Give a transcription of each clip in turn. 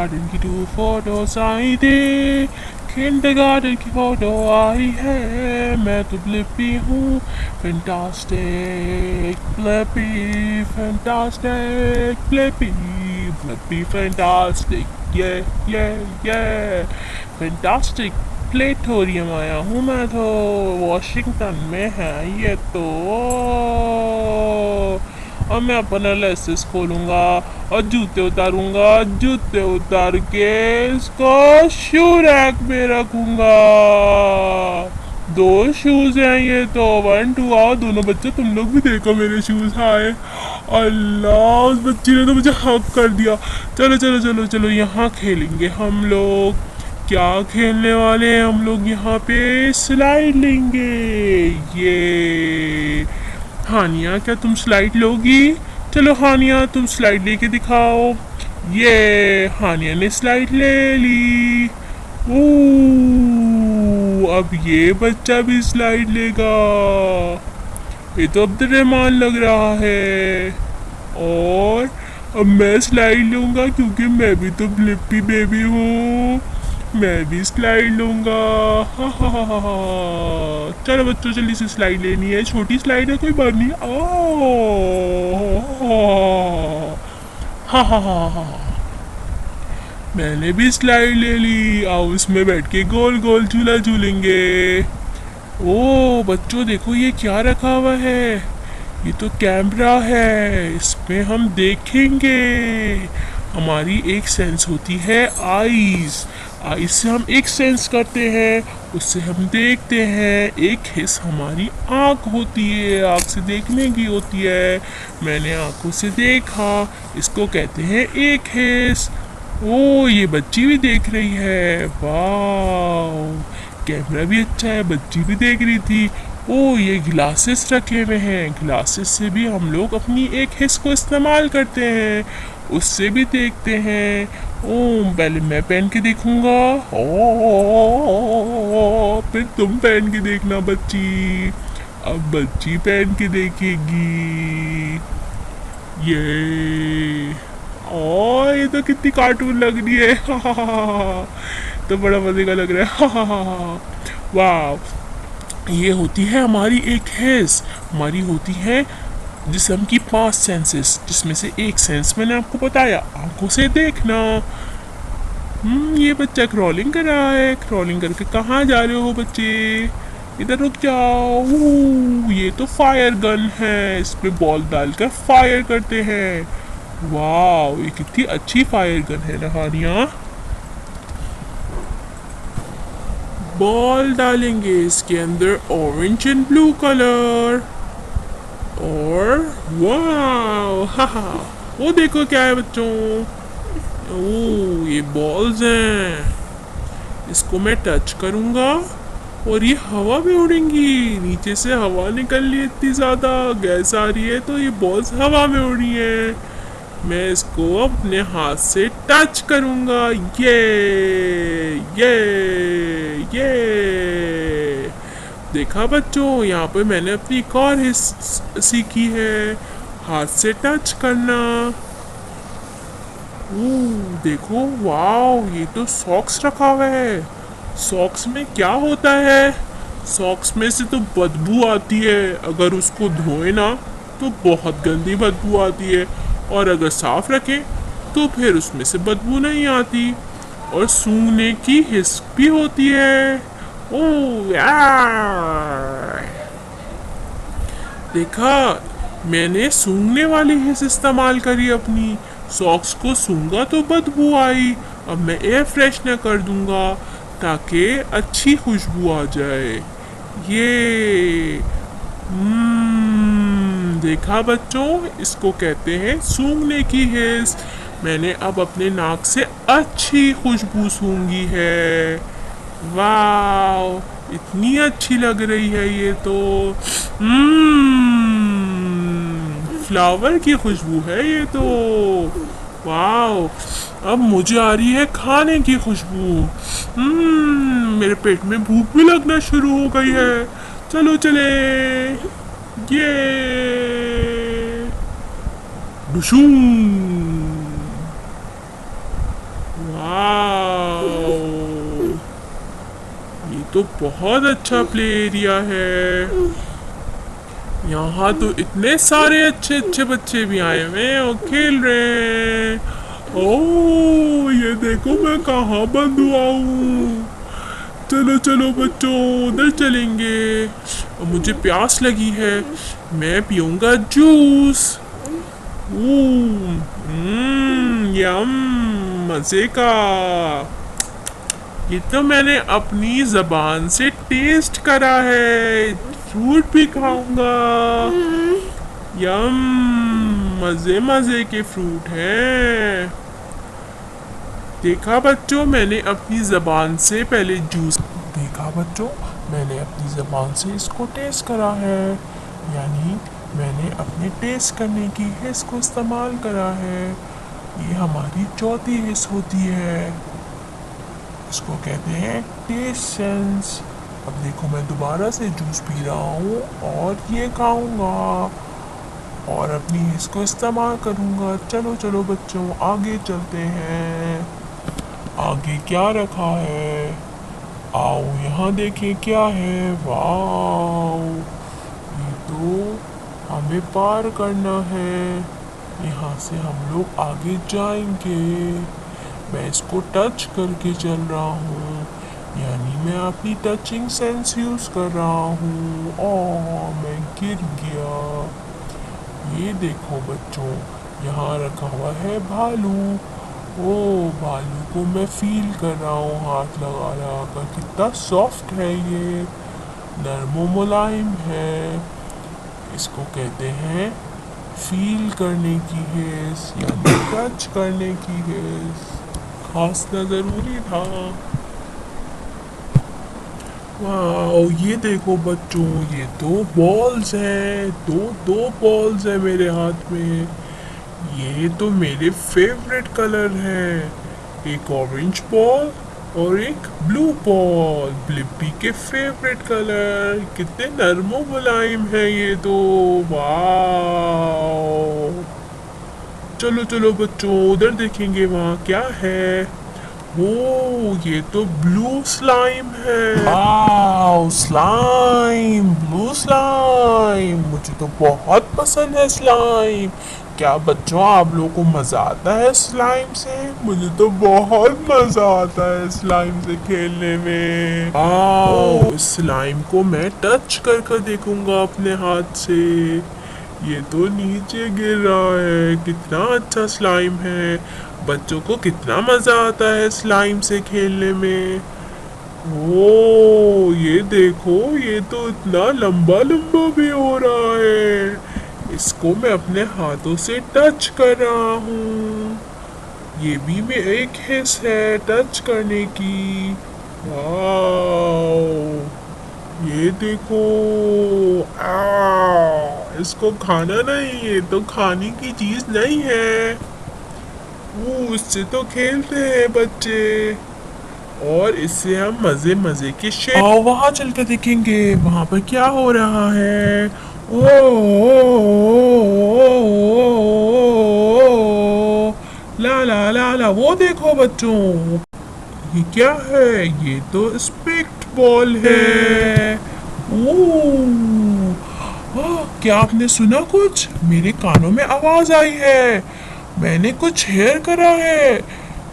Garden की 2 photos आई थी, kindergarten की फोटो आई है, मैं तो ब्लिपी हूँ, fantastic Blippi, fantastic Blippi, Blippi fantastic, ये फैंटास्टिक प्लेटोरियम आया हूँ मैं तो, वॉशिंगटन में है ये तो। और मैं अपना एनालिसिस खोलूंगा और जूते उतारूंगा, जूते उतार के इसको शू रैक में रखूंगा। 2 शूज हैं ये तो, 1 2 आओ दोनों बच्चे, तुम लोग भी देखो मेरे शूज। हाय अल्लाह, उस बच्ची ने तो मुझे हक कर दिया। चलो चलो चलो चलो, यहाँ खेलेंगे हम लोग। क्या खेलने वाले हैं हम लोग यहाँ पे? स्लाइड लेंगे। ये हानिया, क्या तुम स्लाइड लोगी? चलो हानिया, तुम स्लाइड लेके दिखाओ। ये हानिया ने स्लाइड ले ली। अब ये बच्चा भी स्लाइड लेगा। ये तो अब्दुल रहमान लग रहा है। और अब मैं स्लाइड लूंगा क्योंकि मैं भी तो ब्लिपी बेबी हूँ। मैं भी स्लाइड लूंगा। हा। चलो बच्चों, जल्दी से स्लाइड लेनी है। छोटी स्लाइड है, कोई बात नहीं। हा। मैंने भी स्लाइड ले ली। आओ उसमें बैठ के गोल गोल झूला झूलेंगे। ओ बच्चों देखो, ये क्या रखा हुआ है? ये तो कैमरा है, इसमें हम देखेंगे। हमारी एक सेंस होती है आईज। आईज से हम एक सेंस करते हैं, उससे हम देखते हैं। एक हिस्स हमारी आँख होती है, आँख से देखने की होती है। मैंने आँखों से देखा, इसको कहते हैं एक हिस्स। ओ ये बच्ची भी देख रही है, वाह। कैमरा भी अच्छा है, बच्ची भी देख रही थी। ओ ये ग्लासेस रखे हुए हैं, ग्लासेस से भी हम लोग अपनी एक हिस्स को इस्तेमाल करते हैं, उससे भी देखते हैं। ओ पहले मैं पहन के देखूंगा, ओ फिर तुम पहन के देखना बच्ची। अब बच्ची पहन के देखेगी। ये ओ ये तो कितनी कार्टून लग रही है। तो बड़ा मजे का लग रहा है। वाह, ये होती है हमारी एक हिस्स। हमारी होती है जिस्म की 5 सेंसेस, जिसमें से एक सेंस मैंने आपको बताया, आंखों से देखना। ये बच्चा क्रॉलिंग कर रहा है। क्रॉलिंग करके कहाँ जा रहे हो बच्चे? इधर रुक जाओ। ये तो फायर गन है, इस पे बॉल डालकर फायर करते हैं। वाह, ये कितनी अच्छी फायर गन है ना हानिया। बॉल डालेंगे इसके अंदर ऑरेंज एंड ब्लू कलर। और वाह, वो देखो क्या है बच्चों। ओ ये बॉल्स हैं, इसको मैं टच करूंगा और ये हवा में उड़ेंगी। नीचे से हवा निकल रही है, इतनी ज़्यादा गैस आ रही है, तो ये बॉल्स हवा में उड़ रही है। मैं इसको अपने हाथ से टच करूंगा। ये देखा बच्चों, यहाँ पे मैंने अपनी एक और सीखी है, हाथ से टच करना। देखो, वाह, ये तो सॉक्स रखा हुआ है। सॉक्स में क्या होता है? सॉक्स में से तो बदबू आती है, अगर उसको धोए ना तो बहुत गंदी बदबू आती है, और अगर साफ रखें तो फिर उसमें से बदबू नहीं आती। और सूंघने की हिस्स भी होती है। ओह यार, देखा, मैंने सूंघने वाली हिस्स इस्तेमाल करी अपनी। सॉक्स को सूंघा तो बदबू आई। अब मैं एयर फ्रेशनर कर दूंगा ताकि अच्छी खुशबू आ जाए। ये देखा बच्चों, इसको कहते हैं सूंघने की हिस्स। मैंने अब अपने नाक से अच्छी खुशबू सूंघी है। वाह, इतनी अच्छी लग रही है ये तो। फ्लावर की खुशबू है ये तो। वाह, अब मुझे आ रही है खाने की खुशबू। मेरे पेट में भूख भी लगना शुरू हो गई है। चलो चले। ये डुशूम। वाओ, ये तो बहुत अच्छा प्ले एरिया है। यहाँ तो इतने सारे अच्छे अच्छे बच्चे भी आए हुए हैं और खेल रहे हैं। ओह, ये देखो मैं कहाँ बंद हुआ हूँ। चलो चलो बच्चों, उधर चलेंगे। और मुझे प्यास लगी है, मैं पीऊंगा जूस। यम, मजे का। ये तो मैंने अपनी जबान से टेस्ट करा है। फ्रूट भी खाऊंगा। यम, मजे मजे के फ्रूट हैं। देखा बच्चों, मैंने अपनी जबान से पहले जूस देखा बच्चों, मैंने अपनी जबान से इसको टेस्ट करा है, यानी मैंने अपने टेस्ट करने की हिस्स को इस्तेमाल करा है। ये हमारी चौथी हिस्स होती है, इसको कहते हैं टेस्ट सेंस। अब देखो, मैं दोबारा से जूस पी रहा हूँ और ये खाऊंगा और अपनी हिस्स को इस्तेमाल करूँगा। चलो चलो बच्चों, आगे चलते हैं। आगे क्या रखा है, आओ यहाँ देखें क्या है। वाओ, ये तो हमें पार करना है। यहाँ से हम लोग आगे जाएंगे। मैं इसको टच करके चल रहा हूँ, यानी मैं अपनी टचिंग सेंस यूज कर रहा हूँ। ओह, मैं गिर गया। ये देखो बच्चों, यहाँ रखा हुआ है भालू। ओ, भालू को मैं फील कर रहा हूँ हाथ लगा लगा कर। कितना सॉफ्ट है ये, नरम मुलायम है। इसको कहते हैं फील करने की हिस्स, यानी टच करने की हिस्स। खांसना जरूरी था। वाह, ये देखो बच्चों, ये दो बॉल्स हैं, दो बॉल्स हैं मेरे हाथ में। ये तो मेरे फेवरेट कलर हैं, एक ऑरेंज बॉल और एक ब्लू बॉल। ब्लिपी के फेवरेट कलर। कितने नरम मुलायम है ये तो। वाह, चलो चलो बच्चों, उधर देखेंगे वहाँ क्या है। ओ, ये तो ब्लू स्लाइम है। वाओ, स्लाइम, ब्लू स्लाइम, मुझे तो बहुत पसंद है स्लाइम। क्या बच्चों, आप लोगों को मजा आता है स्लाइम से? मुझे तो बहुत मजा आता है स्लाइम से खेलने में। वाओ, स्लाइम को मैं टच कर देखूंगा अपने हाथ से। ये तो नीचे गिर रहा है। कितना अच्छा स्लाइम है। बच्चों को कितना मजा आता है स्लाइम से खेलने में। ओ, ये देखो, ये तो इतना लंबा लंबा भी हो रहा है। इसको मैं अपने हाथों से टच कर रहा हूँ। ये भी में एक हिस्स है टच करने की। वाओ, ये देखो। इसको खाना नहीं, ये तो खाने की चीज नहीं है। इससे तो खेलते हैं बच्चे, और इससे हम मजे मजे के शेर वहां चल कर देखेंगे वहां पर क्या हो रहा है। ला ला ला ला, वो देखो बच्चों, ये क्या है? ये तो स्पिक्ट बॉल है। क्या आपने सुना कुछ? मेरे कानों में आवाज आई है। मैंने कुछ हेयर करा है।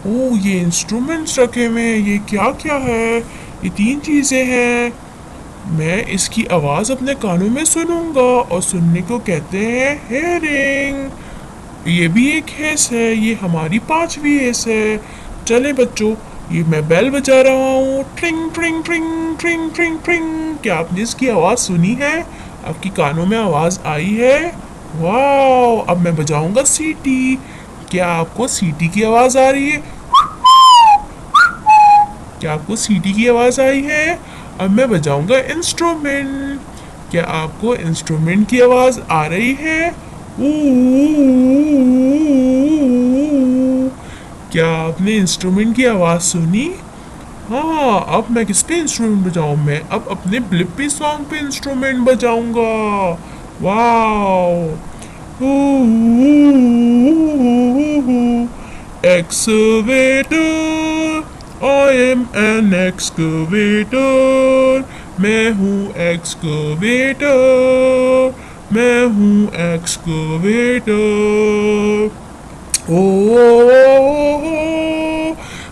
ये इंस्ट्रूमेंट्स रखे हुए हैं। ये क्या क्या है? ये 3 चीजें हैं। मैं इसकी आवाज अपने कानों में सुनूंगा, और सुनने को कहते हैं हेयरिंग। ये भी एक हिस्स है। ये हमारी 5वीं हिस्स है। चले बच्चों, ये मैं बेल बजा रहा हूँ। ट्रिंग ट्रिंग ट्रिंग ट्रिंग ट्रिंग ट्रिंग। क्या आपने इसकी आवाज सुनी है? आपकी कानों में आवाज आई है? वाह, अब मैं बजाऊंगा सीटी। क्या आपको सीटी की आवाज आ रही है? क्या आपको सीटी की आवाज आई है? अब मैं बजाऊंगा इंस्ट्रूमेंट। क्या आपको इंस्ट्रूमेंट की आवाज आ रही है? क्या आपने इंस्ट्रूमेंट की आवाज सुनी? हाँ, अब मैं किस पे इंस्ट्रूमेंट बजाऊं? मैं अब अपने ब्लिपी सॉन्ग पे इंस्ट्रूमेंट बजाऊंगा। Wow, excavator, I am an excavator, मैं हूँ excavator, मैं हूँ excavator, ओ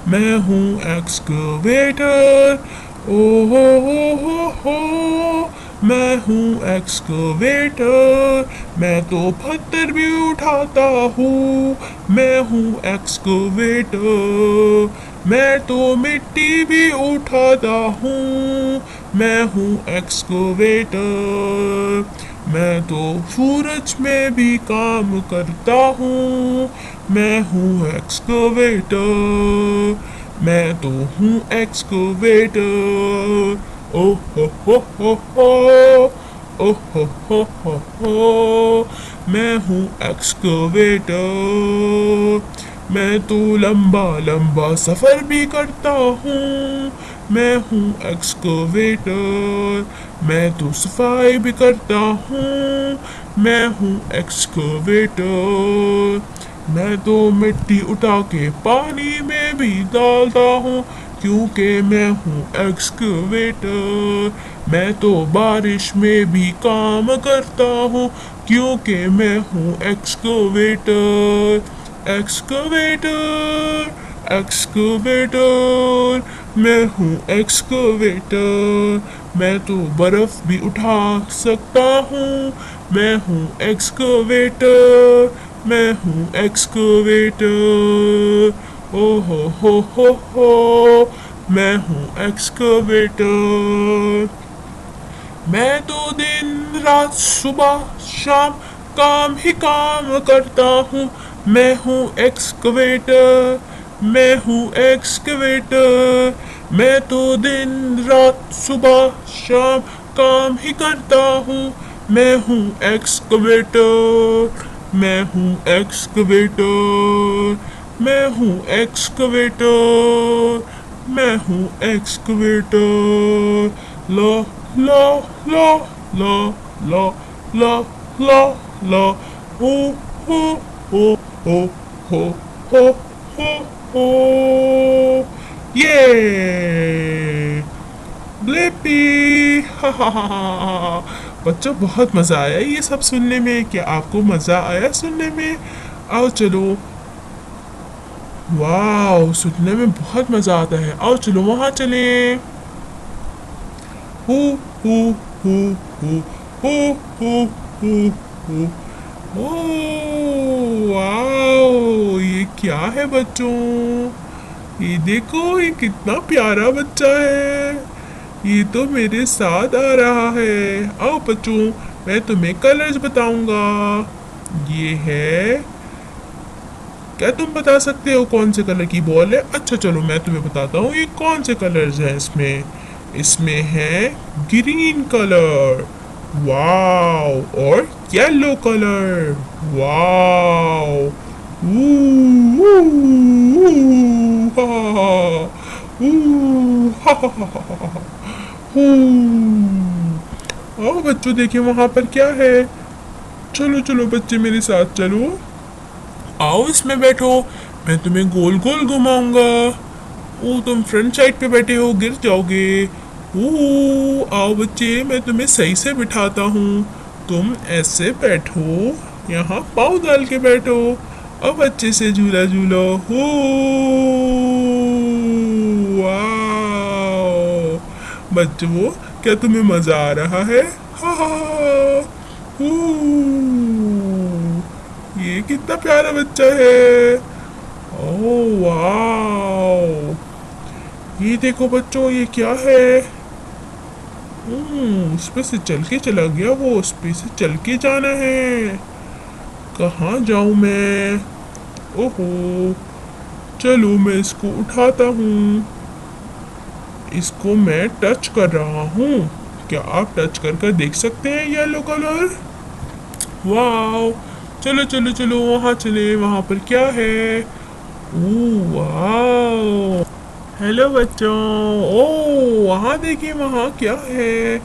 मैं हूँ excavator, ओ मैं हूँ एक्सकवेटर, मैं तो पत्थर भी उठाता हूँ, मैं हूँ एक्सकवेटर, मैं तो मिट्टी भी उठाता हूँ, मैं हूँ एक्सकवेटर, मैं तो सूरज में भी काम करता हूँ, मैं हूँ एक्सकवेटर, मैं तो हूँ एक्सकवेटर, ओ हो, ओ हो, मैं हूँ एक्सकवेटर, मैं तो लंबा लंबा सफर भी करता हूँ, मैं हूँ एक्सकवेटर, मैं तो सफाई भी करता हूँ, मैं हूँ एक्सकवेटर, मैं तो मिट्टी उठा के पानी में भी डालता हूँ, क्योंकि मैं हूँ एक्सकवेटर, मैं तो बारिश में भी काम करता हूँ, क्योंकि मैं हूँ एक्सकवेटर, एक्सकवेटर, एक्सकवेटर, मैं हूँ एक्सकवेटर, मैं तो बर्फ भी उठा सकता हूँ, मैं हूँ एक्सकवेटर, मैं हूँ एक्सकवेटर, ओ हो, मैं हूँ एक्सकवेटर, मैं तो दिन रात सुबह शाम काम ही काम करता हूँ, मैं हूँ एक्सकवेटर, मैं हूँ एक्सकवेटर, मैं तो दिन रात सुबह शाम काम ही करता हूँ, मैं हूँ एक्सकवेटर, मैं हूँ एक्सकवेटर, मैं हूँ एक्सकवेटर, मैं हूँ एक्सकवेटर, ला ला ला ला ला ला ला ला हो हो हो हो हो हो हो हो ये ब्लिपी बच्चों बहुत मज़ा आया ये सब सुनने में, क्या आपको मज़ा आया सुनने में? आओ चलो, वाह सुनने में बहुत मज़ा आता है, आओ चलो वहाँ चलें, who who who who who who who who oh wow ये क्या है बच्चों, ये देखो ये कितना प्यारा बच्चा है, ये तो मेरे साथ आ रहा है, आओ बच्चों मैं तुम्हें कलर्स बताऊंगा, ये है, क्या तुम बता सकते हो कौन से कलर की बॉल है? अच्छा चलो मैं तुम्हें बताता हूँ ये कौन से कलर्स हैं इसमें, इसमें है ग्रीन कलर, वाओ, और येलो कलर, वाओ, ऊ, आओ बच्चों देखिए वहां पर क्या है, चलो चलो बच्चे मेरे साथ चलो, आओ इसमें बैठो, मैं तुम्हें गोल गोल घुमाऊंगा, ओ तुम फ्रंट साइड पे बैठे हो गिर जाओगे, ओ आओ बच्चे मैं तुम्हें सही से बिठाता हूँ, तुम ऐसे बैठो, यहाँ पाँव डाल के बैठो, अब अच्छे से झूला झूलो, हो वाओ, बच्चों क्या तुम्हें मजा आ रहा है? हा हा हू, ये कितना प्यारा बच्चा है, ओह वाओ, ये देखो बच्चों ये क्या है, उस पे से चल के चला गया वो, उस पे से चल के जाना है, कहाँ जाऊँ मैं, ओहो, चलो मैं इसको उठाता हूँ, इसको मैं टच कर रहा हूँ, क्या आप टच कर देख सकते हैं येलो कलर, वाओ, चलो चलो चलो वहाँ चले, वहाँ पर क्या है, वाओ, हेलो बच्चों, ओ वहाँ देखिए वहाँ क्या है,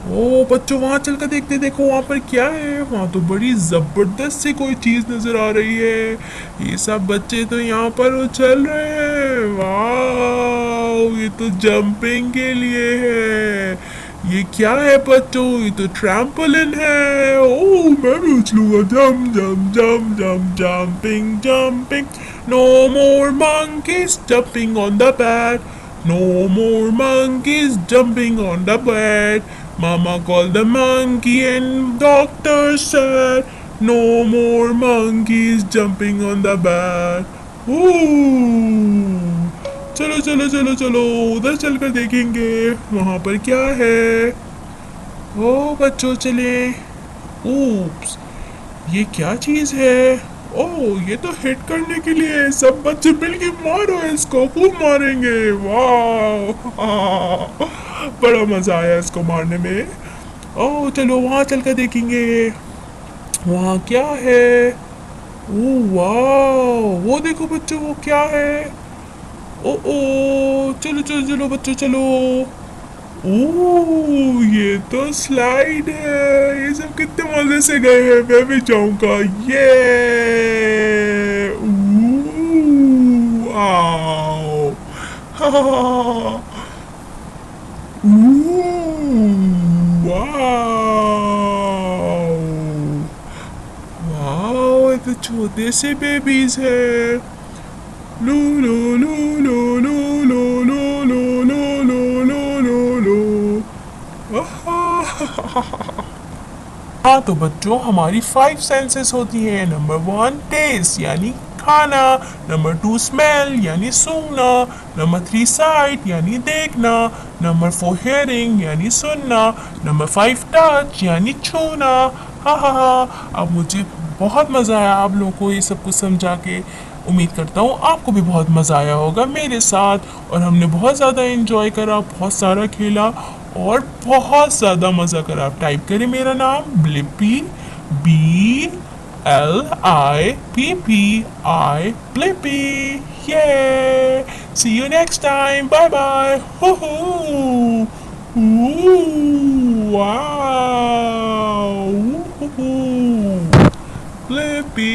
ओ बच्चों वहां चलकर देखते, देखो वहां पर क्या है। वहां तो बड़ी जबरदस्त सी कोई चीज नजर आ रही है। ये सब बच्चे तो यहाँ पर उछल रहे हैं। वाह, ये तो जंपिंग के लिए है। ये क्या है बच्चों, ये तो ट्रैम्पोलिन है। ओ मैं भी उछलूंगा, जम जम जम जम jumping jumping. No more monkeys jumping on the bed. No more monkeys jumping on the bed. Mama called the monkey and doctor said, no more monkeys jumping on the bed. Ooh. चलो चलो चलो चलो, उधर चलकर देखेंगे वहां पर क्या है। ओ बच्चों चले। ओप्स, ये क्या चीज है। ओह ये तो हिट करने के लिए है। सब बच्चे मिलके मारो इसको, खूब मारेंगे। वाह बड़ा मजा आया इसको मारने में। ओह चलो वहां चलकर देखेंगे वहां क्या है। ओह वाह, वो देखो बच्चों वो क्या है। ओ चलो चलो चलो बच्चों चलो। ओह ये तो स्लाइड है। ये सब कितने मजे से गए हैं, मैं भी जाऊंगा। ये आओ हा वाओ वाओ, ये तो छोटे से बेबीज है। लू लू लू लू लू लू लू लू लू लू लू लू लू। हाँ तो बच्चों हमारी 5 सेंसेस होती हैं। नंबर 1 टेस्ट यानी खाना, नंबर 2 स्मेल यानी सूंघना, नंबर 3 साइट यानी देखना, नंबर 4 हियरिंग यानी सुनना, नंबर 5 टच यानी छूना। हा अब मुझे बहुत मज़ा आया आप लोगों को ये सब कुछ समझा के। उम्मीद करता हूँ आपको भी बहुत मज़ा आया होगा मेरे साथ, और हमने बहुत ज़्यादा एंजॉय करा, बहुत सारा खेला और बहुत ज़्यादा मज़ा करा। आप टाइप करें मेरा नाम ब्लिपी, BLIPPI, ब्लिपी। ये see you next time, bye bye. Wow, Blippi.